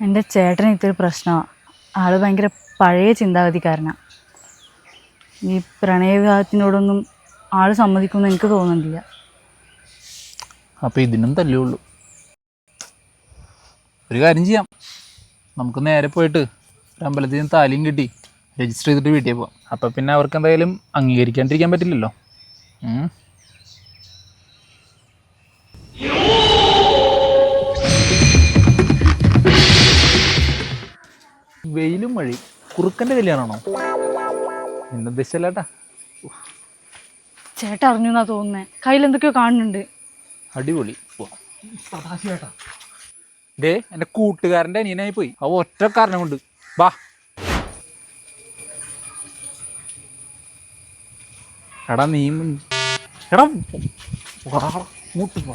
എൻ്റെ ചേട്ടന് ഇത്തിരി പ്രശ്നമാണ്. ആൾ ഭയങ്കര പഴയ ചിന്താഗതിക്കാരനാണ്. ഈ പ്രണയവിവാഹത്തിനോടൊന്നും ആൾ സമ്മതിക്കുമെന്ന് എനിക്ക് തോന്നുന്നില്ല. അപ്പോൾ ഇതിനും തല്ലുള്ളൂ. ഒരു കാര്യം ചെയ്യാം, നമുക്ക് നേരെ പോയിട്ട് ഒരു അമ്പലത്തിൽ നിന്ന് താലിയും കിട്ടി രജിസ്റ്റർ ചെയ്തിട്ട് വീട്ടിൽ പോവാം. അപ്പം പിന്നെ അവർക്ക് എന്തായാലും അംഗീകരിക്കാണ്ടിരിക്കാൻ പറ്റില്ലല്ലോ. വെയിലും മഴയും കുറുക്കൻ്റെ കല്യാണമാണോ? എന്നെ ഉദ്ദേശിച്ചല്ലേട്ടാ. ചേട്ടൻ അറിഞ്ഞു എന്നാ തോന്നുന്നത്. കയ്യിൽ എന്തൊക്കെയോ കാണുന്നുണ്ട്. അടിപൊളി. ഡേ, എൻ്റെ കൂട്ടുകാരൻ്റെ അനിയനായി പോയി. അവ ഒറ്റ കാരണം കൊണ്ട്. വാ എടാ, നീ എടാ മൂട്ട് പോ.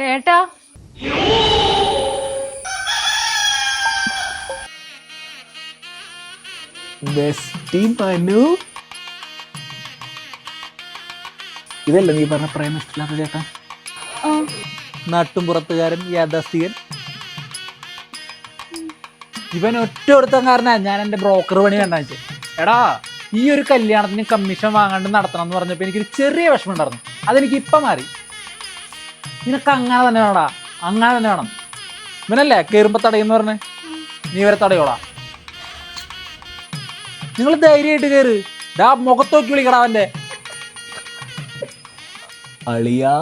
ഏട്ടാ, ഇതല്ല നീ പറഞ്ഞ പ്രേമില്ലാത്ത ചേട്ടാ? നാട്ടും പുറത്തുകാരൻ, യാഥാസ്ഥികൻ. ഇവൻ ഒറ്റ ഒരുത്തങ്കാരനാ ഞാൻ എൻ്റെ ബ്രോക്കർ പണി കണ്ടാച്ചു. എടാ, ഈ ഒരു കല്യാണത്തിന് കമ്മീഷൻ വാങ്ങാണ്ട് നടത്തണം എന്ന് പറഞ്ഞപ്പോൾ എനിക്കൊരു ചെറിയ വിഷമം ഉണ്ടായിരുന്നു. അതെനിക്ക് ഇപ്പം മാറി. നിനക്ക് അങ്ങനെ തന്നെ വേണടാ, അങ്ങനെ തന്നെ വേണം. ഇവനല്ലേ കയറുമ്പോൾ തടയെന്ന് പറഞ്ഞ് നീ വരെ തടയോടാ. നിങ്ങൾ ധൈര്യമായിട്ട് കയറ്. മുഖത്ത് നോക്കി വിളിക്കടാ അവൻ്റെ. അളിയാ.